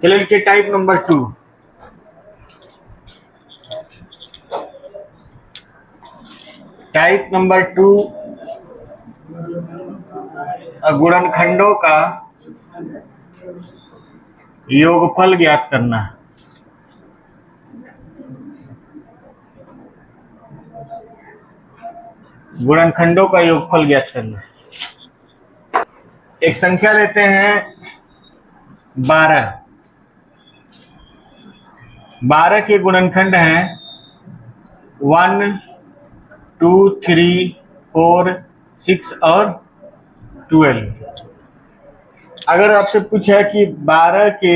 चलिए लिखिए type number 2। Type number 2 गुणनखंडों का योगफल ज्ञात करना। गुणनखंडों का योगफल ज्ञात करना। एक संख्या लेते हैं 12। 12 के गुणनखंड हैं 1, 2, 3, 4, 6 और 12। अगर आपसे पूछा कि 12 के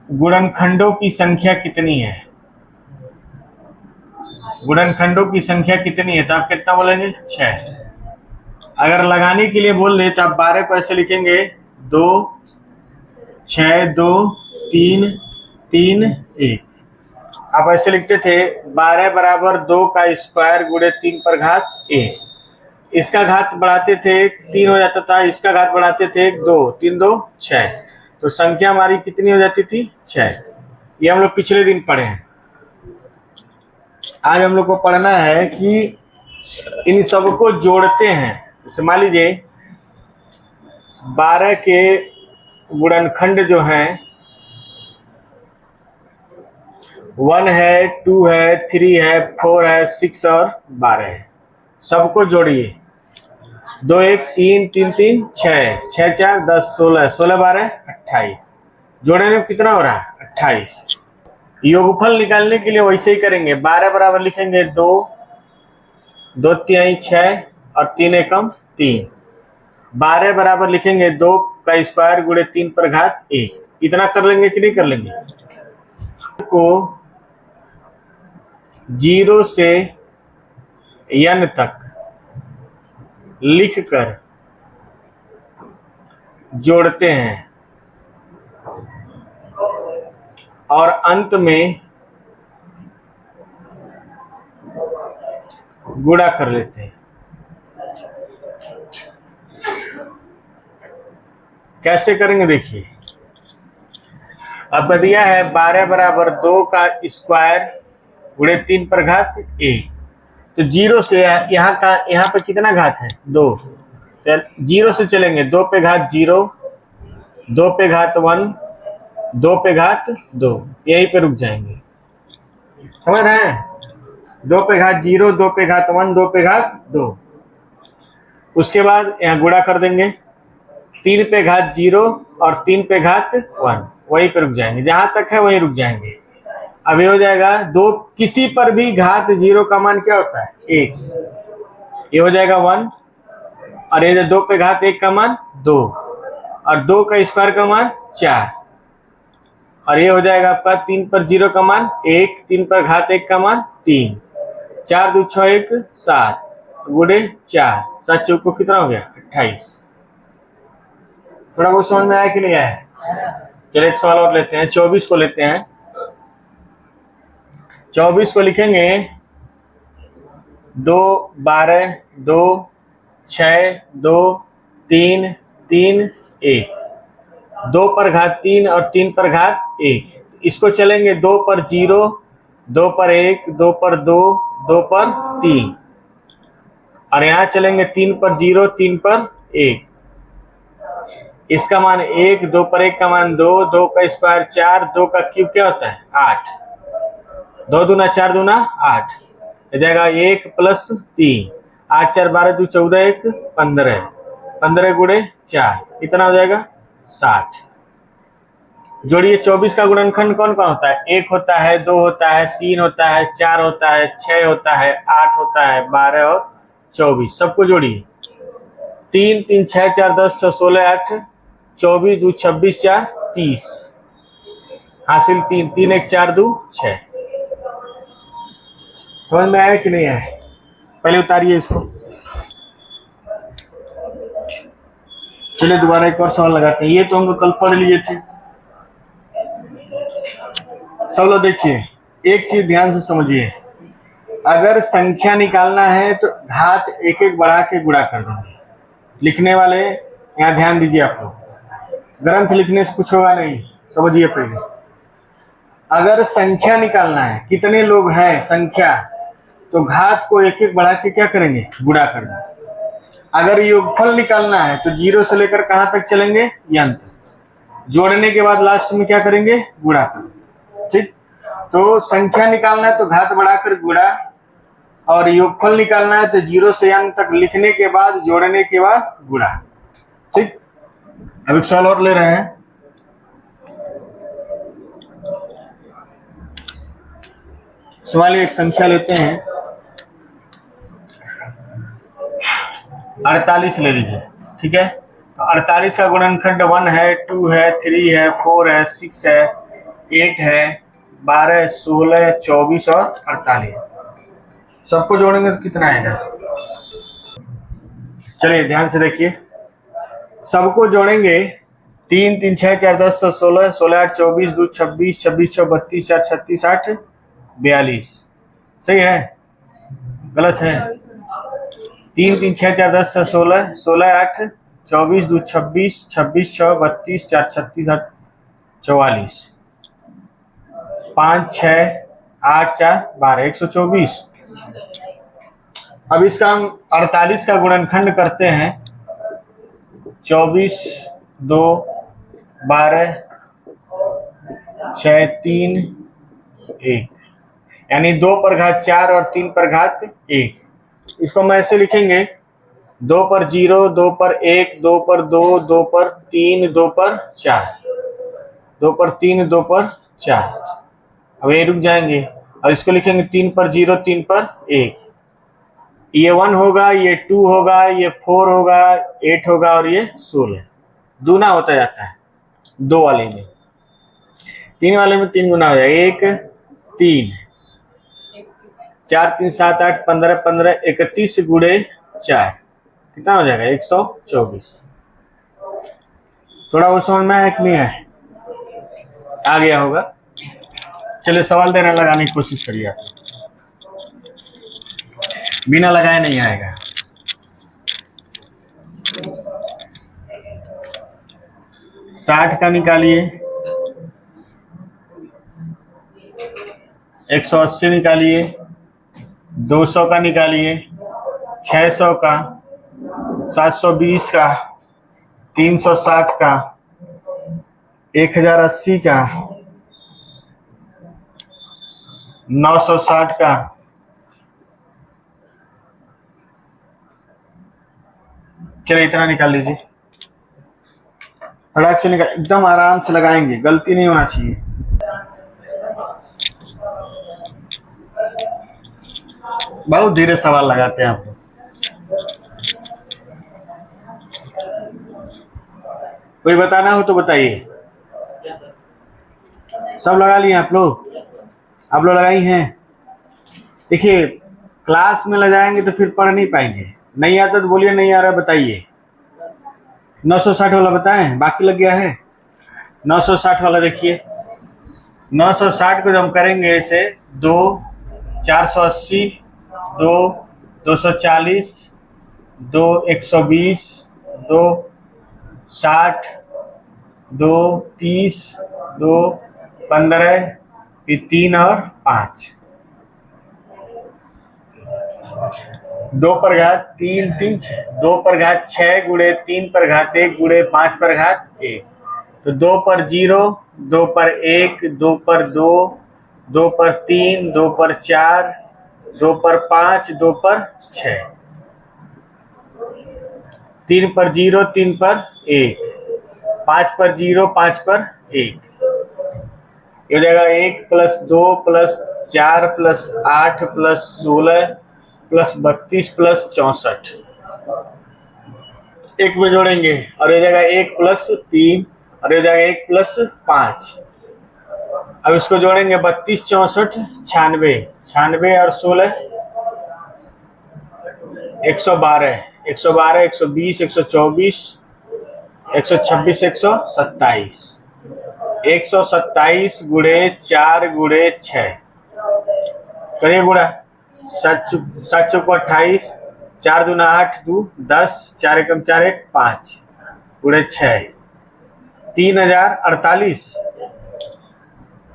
गुणनखंडों की संख्या कितनी है, गुणनखंडों की संख्या कितनी है, तो आप कितना बोलेंगे? 6। अगर लगाने के लिए बोल दे तो आप 12 को ऐसे लिखेंगे 2, 6, 2, 3, 3, 1। आप ऐसे लिखते थे 12 बराबर 2 का स्क्वायर गुणे 3 पर घात 1। इसका घात बढ़ाते थे 3 हो जाता था, इसका घात बढ़ाते थे 2, 3 2 6। तो संख्या हमारी कितनी हो जाती थी? 6। ये हम लोग पिछले दिन पढ़े हैं। आज हम लोग को पढ़ना है कि इन सबको जोड़ते हैं। जैसे मान लीजिए 12 के गुणनखंड जो हैं 1 है, 2 है, 3 है, 4 है, 6 और 12 है। सबको जोड़िए। 2 1 3 3 3 6 6 4 10 16 16 12 28। जोड़ने में कितना हो रहा है? 28। योगफल निकालने के लिए वैसे ही करेंगे। 12 बराबर लिखेंगे 2, 2 3 6 और 3 एकम 3। 12 बराबर लिखेंगे 2 का स्क्वायर गुणे 3 पर घात 1। इतना कर लेंगे कि नहीं कर लेंगे? को 0 से n तक लिखकर जोड़ते हैं और अंत में गुणा कर लेते हैं। कैसे करेंगे देखिए। अब दिया है 12 बराबर 2 का स्क्वायर गुणे 3 पर घात 1। तो 0 से यहाँ पे कितना घात है? 2। 0 से चलेंगे 2 पे घात 0, 2 पे घात 1, 2 पे घात 2, यहीं पे रुक जाएंगे। समझ रहे हैं? 2 पे घात 0, 2 पे घात 1, 2 पे घात 2। उसके बाद यहाँ गुणा कर देंगे 3 पे घात 0 और 3 पे घात 1, वहीं पे रुक जाएंगे। जहां तक है वहीं रुक जाएंगे। अब ये हो जाएगा 2, किसी पर भी घात 0 का मान क्या होता है? 1। ये हो जाएगा 1 और ये 2 पे घात 1 का मान 2 और 2 का स्क्वायर का मान 4 और ये हो जाएगा आपका 3 पर 0 का मान 1, 3 पर घात 1 का मान 3, 4 2 6 1 7 गुणे 4, 7 चौक को कितना हो गया? 28। थोड़ा बहुत समझ में आया कि नहीं आया? चलिए एक सवाल और लेते हैं। 24 को लेते हैं। 24 को लिखेंगे 2 12 2 6 2 3 3 1। 2 पर घात 3 और 3 पर घात 1। इसको चलेंगे 2 पर 0, 2 पर 1, 2 पर 2, 2 पर 3 और यहाँ चलेंगे 3 पर 0, 3 पर 1। इसका मान 1, 2 पर 1 का मान 2, 2 का स्क्वायर 4, 2 का क्यूब क्या होता है? 8। 2 दूना 4 दूना 8। हो जाएगा 1 प्लस 3, 8 4 12 2 14 1 15, 15 गुणे 4 कितना हो जाएगा? 60। जोड़िए 24 का गुणनखंड कौन कौन होता है? 1 होता है, 2 होता है, 3 होता है, 4 होता है, 6 होता है, 8 होता है, 12 और 24। सबको जोड़िए। 3 3 6 4 10 6 16 8 24 2 26 4 30 हासिल 3 3 1 4 2 6। समझ में आया कि नहीं आया? पहले उतारिए इसको। चलिए दोबारा एक और सवाल लगाते हैं। ये तो हम लोग कल पढ़ लिए थे। सब लोग देखिए, एक चीज ध्यान से समझिए। अगर संख्या निकालना है तो घात एक एक बढ़ा के गुणा कर देंगे। लिखने वाले यहाँ ध्यान दीजिए आप लोग। ग्रंथ लिखने से कुछ होगा नहीं, समझिए पहले। अगर संख्या निकालना है, कितने लोग हैं संख्या, तो घात को एक एक बढ़ा के क्या करेंगे, गुणा कर देंगे। अगर योगफल निकालना है तो 0 से लेकर कहां तक चलेंगे, n तक। जोड़ने के बाद लास्ट में क्या करेंगे, गुणा कर देंगे। ठीक, तो संख्या निकालना है तो घात बढ़ाकर गुणा, और योगफल निकालना है तो 0 से n तक लिखने के बाद जोड़ने के बाद गुणा। ठीक, अब एक सवाल और ले रहे हैं। सवाल एक संख्या लेते हैं, 48 ले लीजिए। ठीक है, 48 का गुणनखंड 1 है, 2 है, 3 है, 4 है, 6 है, 8 है, 12, 16, 24 और 48। सबको जोड़ेंगे तो कितना आएगा, चलिए ध्यान से देखिए। सबको जोड़ेंगे, 3 3 6 4 10 16, 16 8 24 2 26, 26 6 32 4 36 8 42। सही है, गलत है? 3 3 6 4 10 16, 16 8 24 2 26, 26 6 32 4 36 8 44, 5 6 8 4 12, 124। अब इसका हम 48 का गुणनखंड करते हैं, 24 2 12 6 3 1, यानी 2 पर घात 4 और 3 पर घात 1। इसको हम ऐसे लिखेंगे, 2 पर 0, 2 पर 1, 2 पर 2, 2 पर 3, 2 पर 4, 2 पर 3, 2 पर 4। अब ये रुक जाएंगे और इसको लिखेंगे 3 पर 0, 3 पर 1। ये 1 होगा, ये 2 होगा, ये 4 होगा, 8 होगा और ये 16। दूना होता जाता है 2 वाले में, 3 वाले में 3 गुना हो जाएगा, 1 3, 4 3 7 8 15 15, 31 गुणे 4 कितना हो जाएगा, 124। थोड़ा वो समझ में आया कि नहीं आया, आ गया होगा। चलिए सवाल देना लगाने की कोशिश करिए आप, बिना लगाए नहीं आएगा। साठ का निकालिए, 180 निकालिए, 200 का निकालिए, 600 का, 720 का, 360 का, 1080 का, 960 का, चलिए इतना निकाल लीजिए। फटाक से निकाल, एकदम आराम से लगाएंगे, गलती नहीं होना चाहिए। बहुत धीरे सवाल लगाते हैं आप लोग। कोई बताना हो तो बताइए। सब लगा लिए आप लोग? आप लोग लगाई हैं? देखिए क्लास में लगाएंगे तो फिर पढ़ नहीं पाएंगे। नहीं आता तो बोलिए नहीं आ रहा, बताइए। 960 वाला बताएं, बाकी लग गया है। 960 वाला देखिए, 960 को जब हम करेंगे ऐसे, 2 480, 2 240, 2 120, 2 60, 2 30, 2 15, फिर 3 और 5, 2 पर घात 3 3 6, 2 पर घात 6 गुणे 3 पर घात 1 गुणे 5 पर घात 1। तो 2 पर 0, 2 पर 1, 2 पर 2, 2 पर 3, 2 पर 4, 2 पर 5, 2 पर 6, 3 पर 0, 3 पर 1, 5 पर 0, 5 पर 1। ये हो जाएगा 1 plus 2 plus 4 plus 8 plus 16 plus 32 plus 64। एक में जोड़ेंगे और ये जाएगा 1 प्लस 3 और ये जाएगा 1 प्लस 5। अब इसको जोड़ेंगे 32 64 96, 96 और 16 112, 112 120 124 126 127, 127 गुणे 4 गुणे 6, करिए गुणा। 7 चौको 28, 4 दूना 8, 2 10, 4 एकम 4 1 5 गुणे 6, 3048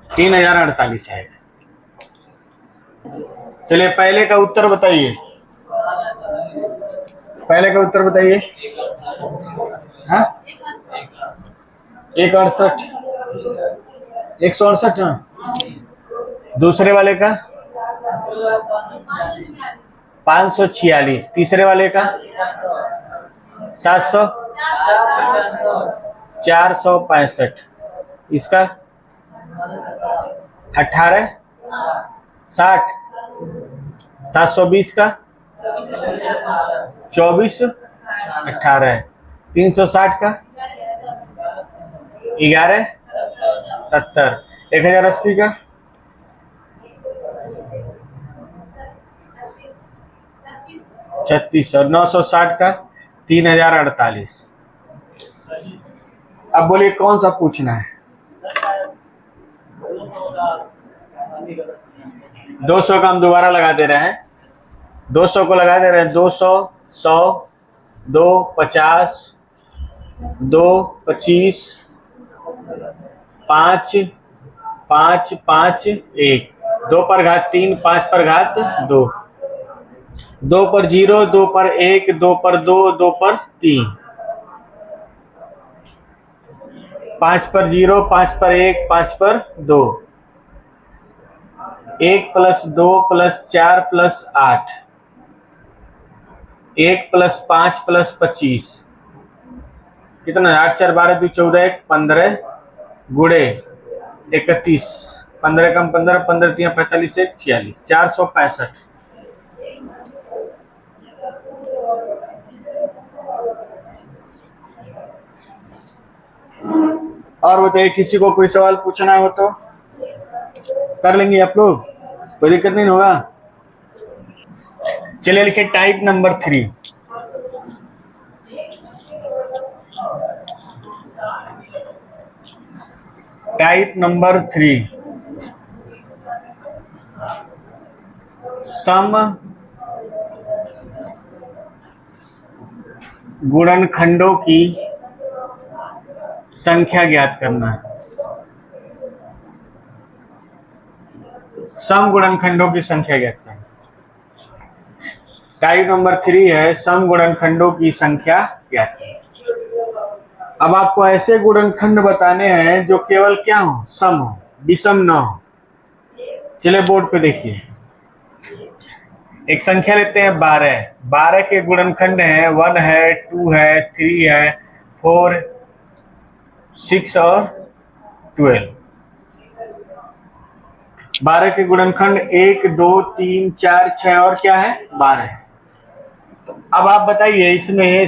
3048 है। चलिए पहले का उत्तर बताइए, पहले का उत्तर बताइए। हाँ 168 168 ना। दूसरे वाले का 546, तीसरे वाले का 700 465, इसका 18 60 720 का 24 18 360 का 11 70 1080 का 36 और 960 का 3048। अब बोलिए कौन सा पूछना है? 200 का हम दोबारा लगा दे रहे हैं, 200 को लगा दे रहे हैं। 200 100 2 50 2 25 5 5 5 1 2 पर घात 3 5 पर घात 2 2 पर 0 2 पर 1 2 पर 2 2 पर 3 5 पर 0 5 पर 1 5 पर 2 1 plus 2 plus 4 plus 8 1 plus 5 plus 25 कितना? 8 4 12 2 14 1 15 गुणे 31 15 कम 15 15 3 45 1 46 465। और बताइए किसी को कोई सवाल पूछना हो तो कर लेंगे आप लोग, कोई दिक्कत नहीं होगा। चलिए लिखिए टाइप नंबर 3। टाइप नंबर 3 सम गुणनखंडों की संख्या ज्ञात करना है। सम गुणनखंडों की संख्या ज्ञात करना। टाइप नंबर 3 है सम गुणनखंडों की संख्या ज्ञात करना। अब आपको ऐसे गुणनखंड बताने हैं जो केवल क्या हो? सम हो, विषम न हो। चलिए बोर्ड पे देखिए, एक संख्या लेते हैं 12। 12 के गुणनखंड हैं 1 है 2 है 3 है 4 6 और 12। 12 के गुणनखंड 1 2 3 4 6 और क्या है? 12 है। तो अब आप बताइए इसमें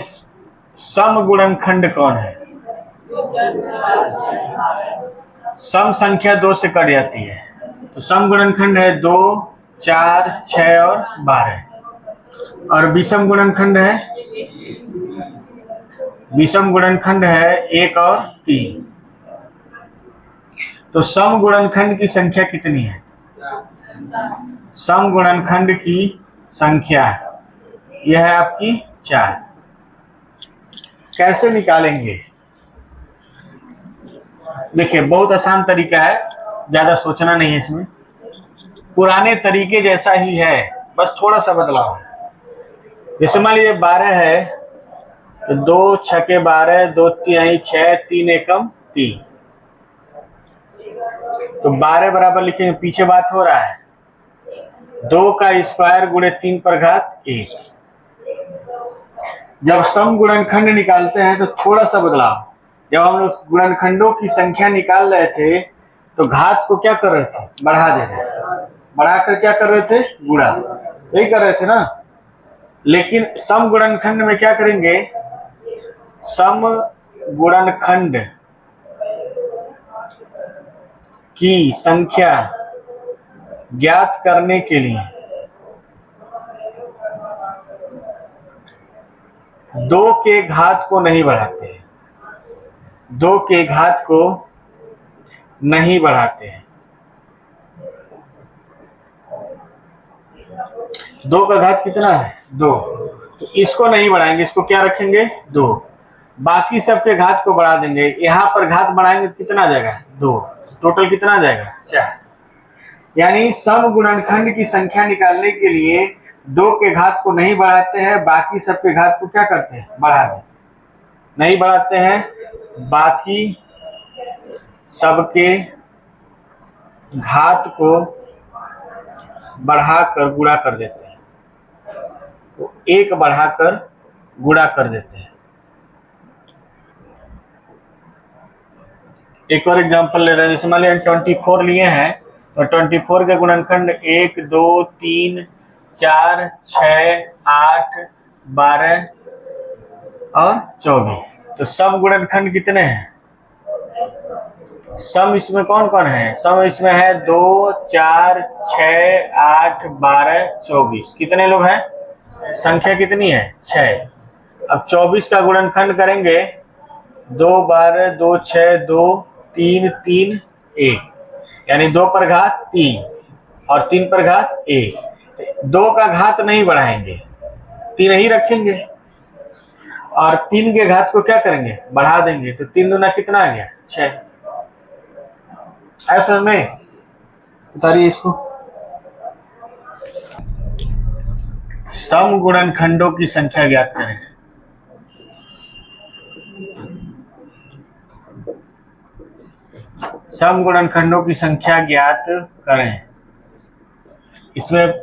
सम गुणनखंड कौन है? सम संख्या 2 से कट जाती है, तो सम गुणनखंड है 2 4 6 और 12। और विषम गुणनखंड है, विषम गुणनखंड है 1 और 3। तो सम गुणनखंड की संख्या कितनी है? सम गुणनखंड की संख्या यह है आपकी 4। कैसे निकालेंगे? देखिए बहुत आसान तरीका है, ज्यादा सोचना नहीं है इसमें, पुराने तरीके जैसा ही है, बस थोड़ा सा बदलाव है। जैसे मान लीजिए 12 है तो 2 6 12 2 3 6 3 एकम 3, तो 12 बराबर लिखेंगे, पीछे बात हो रहा है 2 का स्क्वायर गुणे 3 पर घात 1। जब सम गुणनखंड निकालते हैं तो थोड़ा सा बदलाव, जब हम लोग गुणनखंडों की संख्या निकाल रहे थे तो घात को क्या कर रहे थे? बढ़ा दे रहे थे, बढ़ाकर क्या कर रहे थे? गुणा, यही कर रहे थे ना। लेकिन सम गुणनखंड में क्या करेंगे? सम गुणनखंड की संख्या ज्ञात करने के लिए 2 के घात को नहीं बढ़ाते, 2 के घात को नहीं बढ़ाते हैं। 2 का घात कितना है? 2, तो इसको नहीं बढ़ाएंगे, इसको क्या रखेंगे? 2। बाकी सबके घात को बढ़ा देंगे। यहाँ पर घात बढ़ाएंगे तो कितना आ जाएगा 2, टोटल कितना आ जाएगा 4। यानी सम गुणनखंड की संख्या निकालने के लिए 2 के घात को नहीं बढ़ाते हैं, बाकी सबके घात को क्या करते हैं बढ़ा देते हैं। नहीं बढ़ाते हैं, बाकी सबके घात को बढ़ाकर गुणा कर देते हैं, तो 1 बढ़ाकर गुणा कर देते हैं। एक और एग्जांपल ले रहे हैं, जैसे मान लिया 24 लिए हैं, तो 24 के गुणनखंड 1, 2, 3, 4, 6, 8, 12 और 24। तो सम गुणनखंड कितने हैं? सम इसमें कौन कौन है? सम इसमें है 2, 4, 6, 8, 12, 24। कितने लोग हैं? संख्या कितनी है? 6। अब 24 का गुणनखंड करेंगे 2, 12, 2, 6, 2, 3, 3, 1, यानी 2 पर घात 3 और 3 पर घात 1। 2 का घात नहीं बढ़ाएंगे, 3 ही रखेंगे और 3 के घात को क्या करेंगे बढ़ा देंगे, तो 3 दूना कितना आ गया 6। ऐसा में उतारिए इसको। सम गुणनखंडों की संख्या ज्ञात करें। सम गुणनखंडों की संख्या ज्ञात करें। इसमें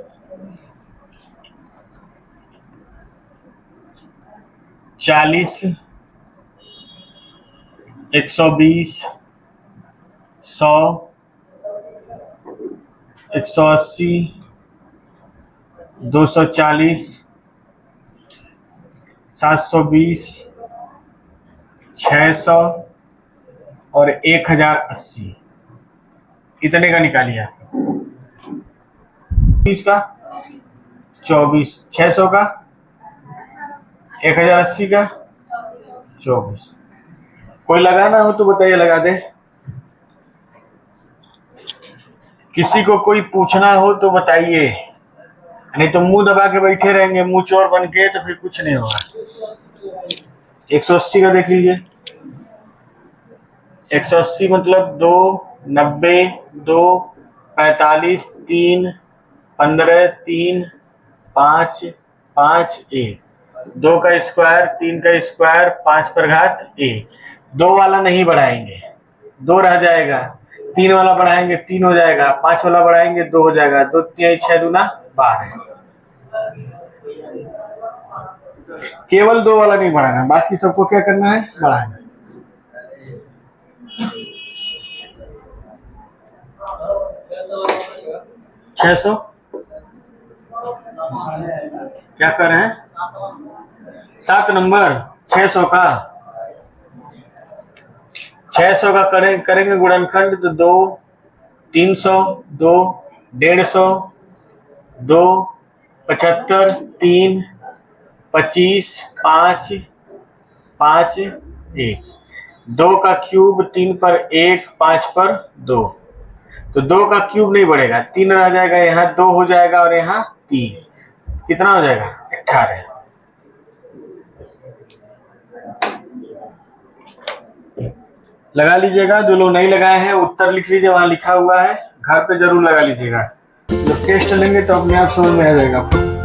चालीस, 120, 100, 180, 240, 720, 600 और 1080 इतने का निकालिए आप। 20 का 24, 600 का 1080 का 24। कोई लगाना हो तो बताइए, लगा दे। किसी को कोई पूछना हो तो बताइए, नहीं तो मुंह दबा के बैठे रहेंगे, मुंह चोर बन के, तो फिर कुछ नहीं होगा। 180 का देख लीजिए। 180 मतलब 2, 90, 2, 45, 3, 15, 3, 5, 5, 1। 2 का स्क्वायर, 3 का स्क्वायर, 5 पर घात 1। 2 वाला नहीं बढ़ाएंगे, 2 रह जाएगा। 3 वाला बढ़ाएंगे 3 हो जाएगा, 5 वाला बढ़ाएंगे 2 हो जाएगा। 2 3 6 दूना 12। केवल 2 वाला नहीं बढ़ाना, बाकी सबको क्या करना है बढ़ाना। छह सौ क्या कर रहे हैं? 7 नंबर 600 का 600 का करेंगे गुणनखंड, तो 2, 300, 2, 150, 2, 75, 3, 25, 5, 5, 1। 2 का क्यूब 3 पर 1, 5 पर 2, तो 2 का क्यूब नहीं बढ़ेगा, 3 रह जाएगा, यहाँ 2 हो जाएगा और यहाँ 3, कितना हो जाएगा 18। लगा लीजिएगा। जो लोग नहीं लगाए हैं उत्तर लिख लीजिए, वहां लिखा हुआ है, घर पे जरूर लगा लीजिएगा। जब टेस्ट लेंगे तो अपने आप समझ में आ जाएगा आपको।